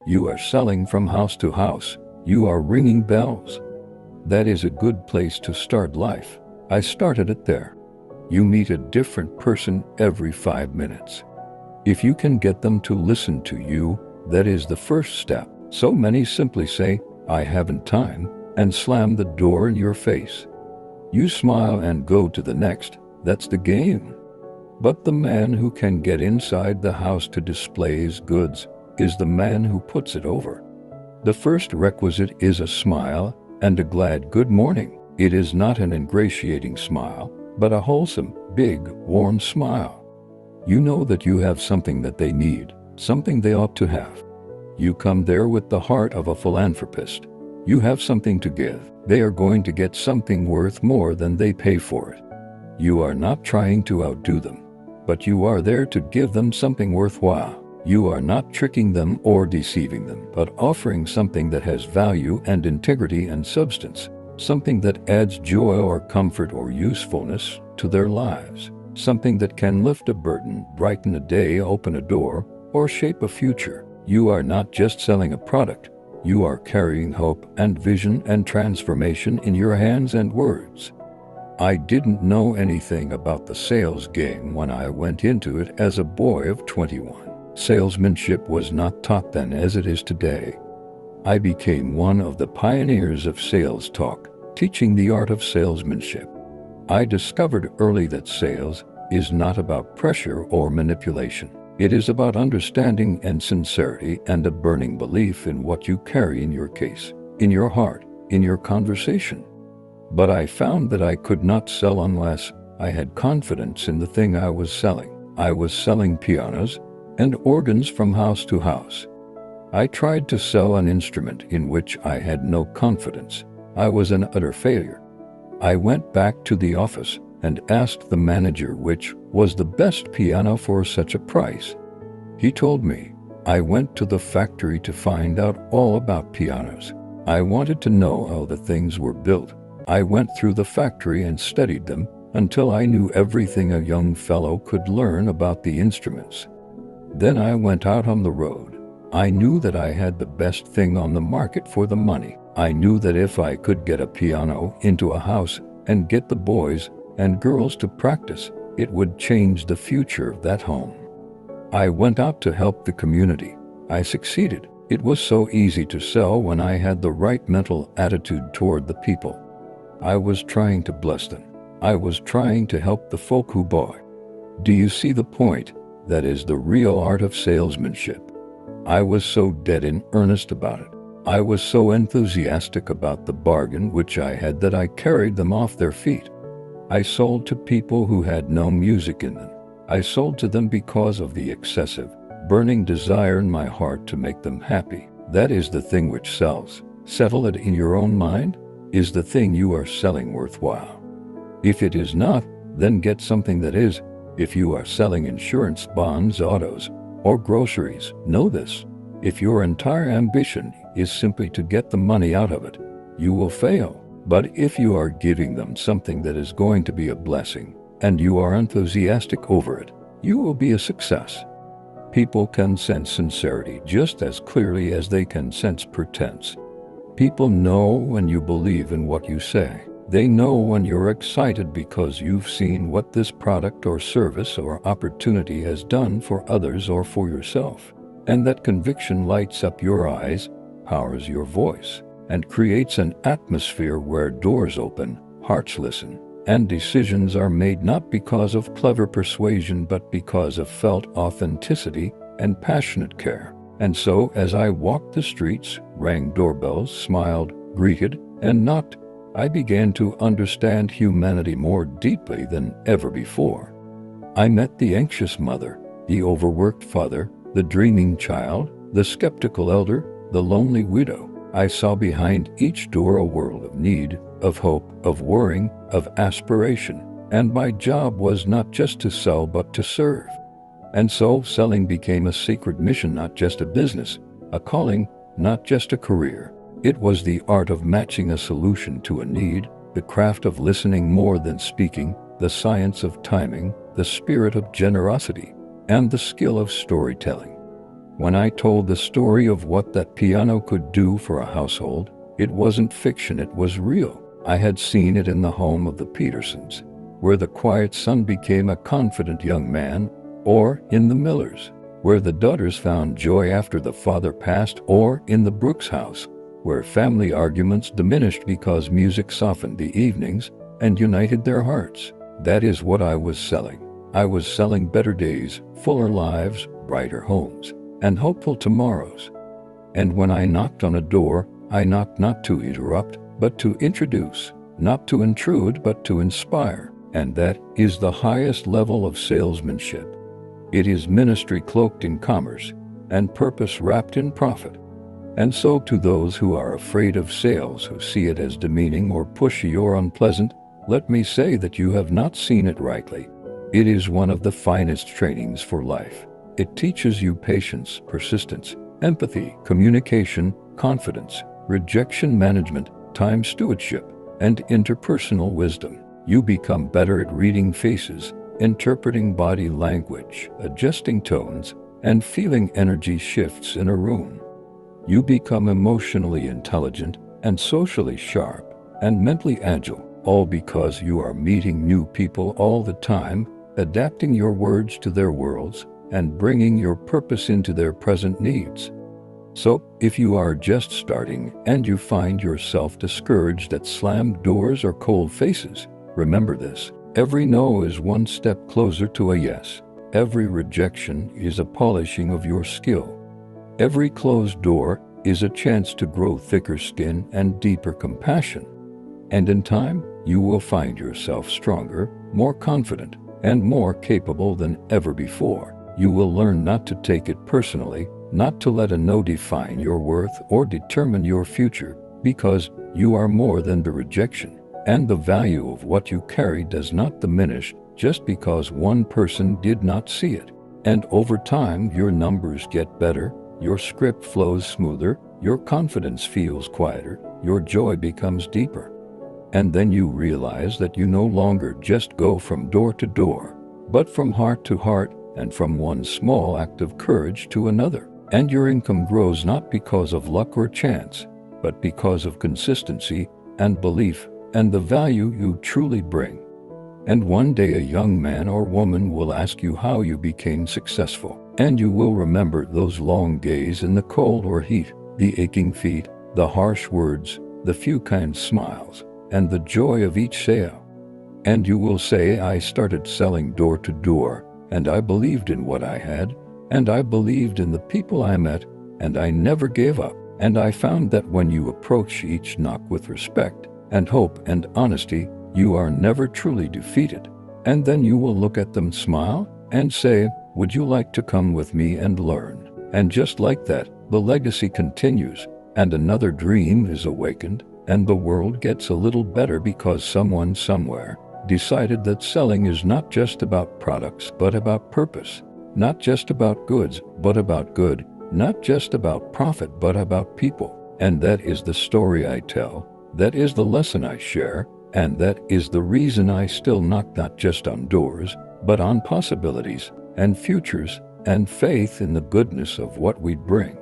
You are selling from house to house. You are ringing bells. That is a good place to start life. I started it there. You meet a different person every 5 minutes. If you can get them to listen to you, that is the first step. So many simply say, "I haven't time," and slam the door in your face. You smile and go to the next. That's the game. But the man who can get inside the house to display his goods is the man who puts it over. The first requisite is a smile and a glad good morning. It is not an ingratiating smile, but a wholesome, big, warm smile. You know that you have something that they need, something they ought to have. You come there with the heart of a philanthropist. You have something to give. They are going to get something worth more than they pay for it. You are not trying to outdo them, but you are there to give them something worthwhile. You are not tricking them or deceiving them, but offering something that has value and integrity and substance, something that adds joy or comfort or usefulness to their lives, something that can lift a burden, brighten a day, open a door, or shape a future. You are not just selling a product. You are carrying hope and vision and transformation in your hands and words. I didn't know anything about the sales game when I went into it as a boy of 21. Salesmanship was not taught then as it is today. I became one of the pioneers of sales talk, teaching the art of salesmanship. I discovered early that sales is not about pressure or manipulation. It is about understanding and sincerity and a burning belief in what you carry in your case, in your heart, in your conversation. But I found that I could not sell unless I had confidence in the thing I was selling. I was selling pianos and organs from house to house. I tried to sell an instrument in which I had no confidence. I was an utter failure. I went back to the office and asked the manager which was the best piano for such a price. He told me. I went to the factory to find out all about pianos. I wanted to know how the things were built. I went through the factory and studied them until I knew everything a young fellow could learn about the instruments. Then I went out on the road. I knew that I had the best thing on the market for the money. I knew that if I could get a piano into a house and get the boys and girls to practice, it would change the future of that home. I went out to help the community. I succeeded. It was so easy to sell when I had the right mental attitude toward the people. I was trying to bless them. I was trying to help the folk who bought. Do you see the point? That is the real art of salesmanship. I was so dead in earnest about it. I was so enthusiastic about the bargain which I had that I carried them off their feet. I sold to people who had no music in them. I sold to them because of the excessive, burning desire in my heart to make them happy. That is the thing which sells. Settle it in your own mind. Is the thing you are selling worthwhile? If it is not, then get something that is. If you are selling insurance, bonds, autos, or groceries, know this. If your entire ambition is simply to get the money out of it, you will fail. But if you are giving them something that is going to be a blessing, and you are enthusiastic over it, you will be a success. People can sense sincerity just as clearly as they can sense pretense. People know when you believe in what you say. They know when you're excited because you've seen what this product or service or opportunity has done for others or for yourself. And that conviction lights up your eyes, powers your voice, and creates an atmosphere where doors open, hearts listen, and decisions are made not because of clever persuasion but because of felt authenticity and passionate care. And so, as I walked the streets, rang doorbells, smiled, greeted, and knocked, I began to understand humanity more deeply than ever before. I met the anxious mother, the overworked father, the dreaming child, the skeptical elder, the lonely widow. I saw behind each door a world of need, of hope, of worrying, of aspiration, and my job was not just to sell but to serve. And so selling became a sacred mission, not just a business, a calling, not just a career. It was the art of matching a solution to a need, the craft of listening more than speaking, the science of timing, the spirit of generosity, and the skill of storytelling. When I told the story of what that piano could do for a household, it wasn't fiction, it was real. I had seen it in the home of the Petersons, where the quiet son became a confident young man, or in the Millers, where the daughters found joy after the father passed, or in the Brooks house, where family arguments diminished because music softened the evenings and united their hearts. That is what I was selling. I was selling better days, fuller lives, brighter homes, and hopeful tomorrows. And when I knocked on a door, I knocked not to interrupt, but to introduce, not to intrude, but to inspire. And that is the highest level of salesmanship. It is ministry cloaked in commerce, and purpose wrapped in profit. And so to those who are afraid of sales, who see it as demeaning or pushy or unpleasant, let me say that you have not seen it rightly. It is one of the finest trainings for life. It teaches you patience, persistence, empathy, communication, confidence, rejection management, time stewardship, and interpersonal wisdom. You become better at reading faces, interpreting body language, adjusting tones, and feeling energy shifts in a room. You become emotionally intelligent and socially sharp and mentally agile, all because you are meeting new people all the time, adapting your words to their worlds, and bringing your purpose into their present needs. So, if you are just starting and you find yourself discouraged at slammed doors or cold faces, remember this: every no is one step closer to a yes. Every rejection is a polishing of your skill. Every closed door is a chance to grow thicker skin and deeper compassion. And in time, you will find yourself stronger, more confident, and more capable than ever before. You will learn not to take it personally, not to let a no define your worth or determine your future, because you are more than the rejection. And the value of what you carry does not diminish just because one person did not see it. And over time, your numbers get better, your script flows smoother, your confidence feels quieter, your joy becomes deeper. And then you realize that you no longer just go from door to door, but from heart to heart, and from one small act of courage to another. And your income grows not because of luck or chance, but because of consistency and belief and the value you truly bring. And one day a young man or woman will ask you how you became successful, and you will remember those long days in the cold or heat, the aching feet, the harsh words, the few kind smiles, and the joy of each sale. And you will say, I started selling door to door, and I believed in what I had, and I believed in the people I met, and I never gave up. And I found that when you approach each knock with respect and hope and honesty, you are never truly defeated. And then you will look at them, smile, and say, would you like to come with me and learn? And just like that, the legacy continues, and another dream is awakened, and the world gets a little better because someone somewhere decided that selling is not just about products, but about purpose. Not just about goods, but about good. Not just about profit, but about people. And that is the story I tell. That is the lesson I share. And that is the reason I still knock not just on doors, but on possibilities and futures and faith in the goodness of what we bring.